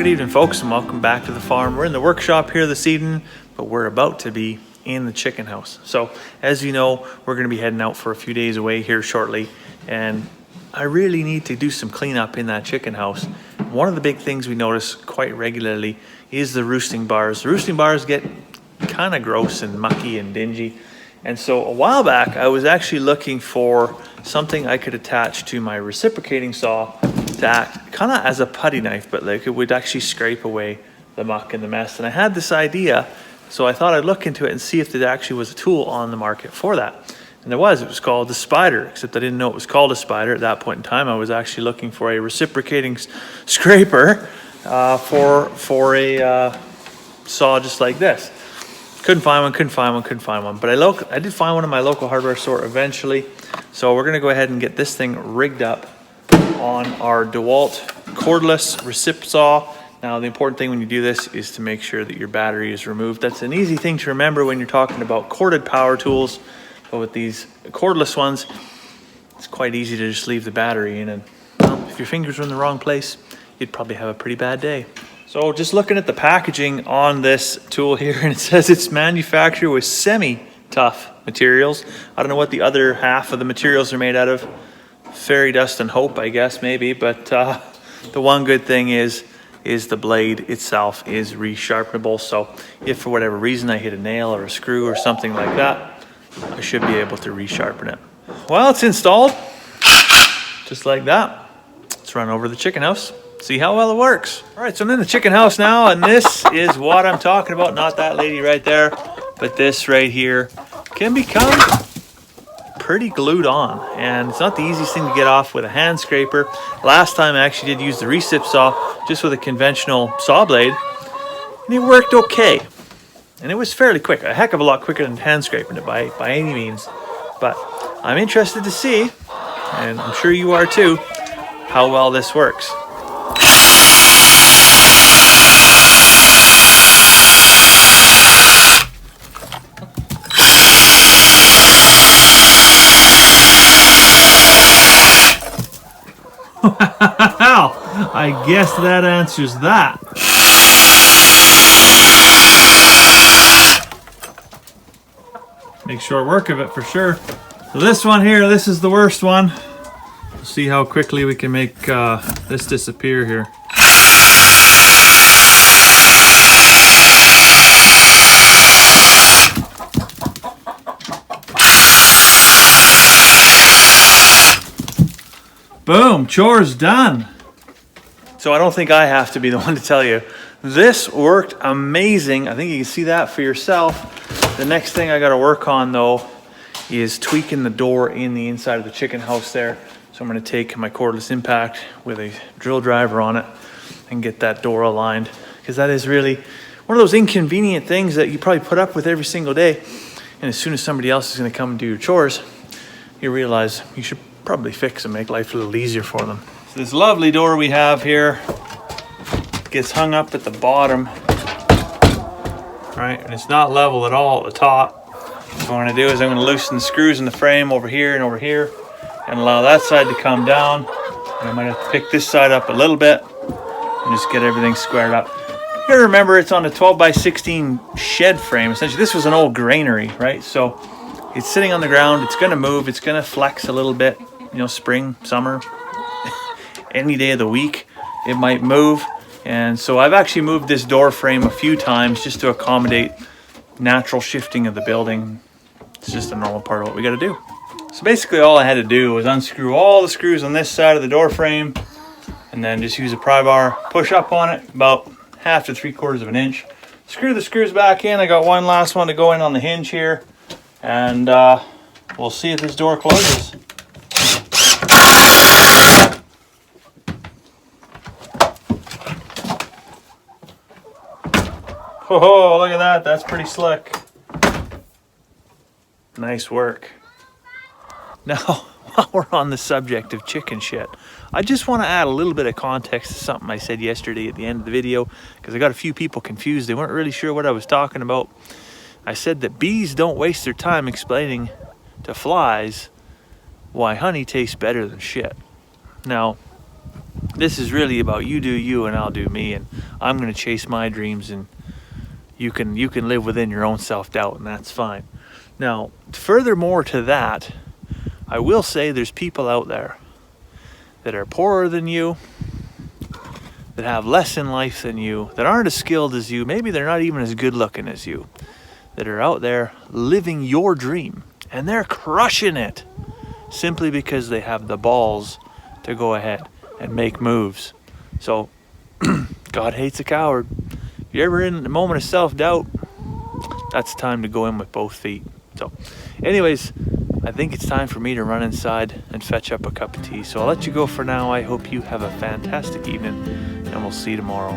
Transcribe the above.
Good evening, folks, and welcome back to the farm. We're in the workshop here this evening, but we're about to be in the chicken house. So as you know, we're going to be heading out for a few days away here shortly, and I really need to do some cleanup in that chicken house. One of the big things we notice quite regularly is the roosting bars. The roosting bars get kind of gross and mucky and dingy. And so a while back, I was actually looking for something I could attach to my reciprocating saw to act kind of as a putty knife, but like it would actually scrape away the muck and the mess. And I had this idea, so I thought I'd look into it and see if there actually was a tool on the market for that. And there was. It was called the Spider, except I didn't know it was called a Spider at that point in time. I was actually looking for a reciprocating scraper for a saw just like this. Couldn't find one. But I did find one in my local hardware store eventually. So we're gonna go ahead and get this thing rigged up on our DeWalt cordless recip saw. Now, the important thing when you do this is to make sure that your battery is removed. That's an easy thing to remember when you're talking about corded power tools. But with these cordless ones, it's quite easy to just leave the battery in, and well, if your fingers are in the wrong place, you'd probably have a pretty bad day. So just looking at the packaging on this tool here, and it says it's manufactured with semi-tough materials. I don't know what the other half of the materials are made out of. Fairy dust and hope, I guess, maybe. But the one good thing is the blade itself is resharpenable. So if for whatever reason I hit a nail or a screw or something like that, I should be able to resharpen it. Well, it's installed just like that. Let's run over to the chicken house, see how well it works. All right, so I'm in the chicken house now, and this is what I'm talking about. Not that lady right there, but this right here can become pretty glued on, and it's not the easiest thing to get off with a hand scraper. Last time I actually did use the recip saw just with a conventional saw blade, and it worked okay. And it was fairly quick, a heck of a lot quicker than hand scraping it by any means. But I'm interested to see, and I'm sure you are too, how well this works. Well, I guess that answers that. Make short work of it for sure. So this one here, this is the worst one. We'll see how quickly we can make this disappear here. Boom, chores done. So I don't think I have to be the one to tell you. This worked amazing. I think you can see that for yourself. The next thing I gotta work on though is tweaking the door in the inside of the chicken house there. So I'm gonna take my cordless impact with a drill driver on it and get that door aligned, because that is really one of those inconvenient things that you probably put up with every single day. And as soon as somebody else is gonna come and do your chores, you realize you should probably fix and make life a little easier for them. So this lovely door we have here gets hung up at the bottom, right? And it's not level at all at the top. So what I'm gonna do is I'm gonna loosen the screws in the frame over here and allow that side to come down. And I might have to pick this side up a little bit and just get everything squared up. You gotta remember it's on a 12x16 shed frame. Essentially, this was an old granary, right? So it's sitting on the ground, it's gonna move, it's gonna flex a little bit, you know, spring, summer, any day of the week, it might move. And so I've actually moved this door frame a few times just to accommodate natural shifting of the building. It's just a normal part of what we gotta do. So basically all I had to do was unscrew all the screws on this side of the door frame and then just use a pry bar, push up on it about 1/2 to 3/4 of an inch. Screw the screws back in. I got one last one to go in on the hinge here. And we'll see if this door closes. Oh, look at that. That's pretty slick. Nice work. Now, while we're on the subject of chicken shit, I just want to add a little bit of context to something I said yesterday at the end of the video, because I got a few people confused. They weren't really sure what I was talking about. I said that bees don't waste their time explaining to flies why honey tastes better than shit. Now, This is really about you do you and I'll do me, and I'm going to chase my dreams, and you can live within your own self-doubt, and that's fine. Now, furthermore to that, I will say there's people out there that are poorer than you, that have less in life than you, that aren't as skilled as you, maybe they're not even as good looking as you, that are out there living your dream, and they're crushing it simply because they have the balls to go ahead and make moves. So God hates a coward. If you're ever in a moment of self-doubt, that's time to go in with both feet. So anyways, I think it's time for me to run inside and fetch up a cup of tea. So I'll let you go for now. I hope you have a fantastic evening, and we'll see you tomorrow.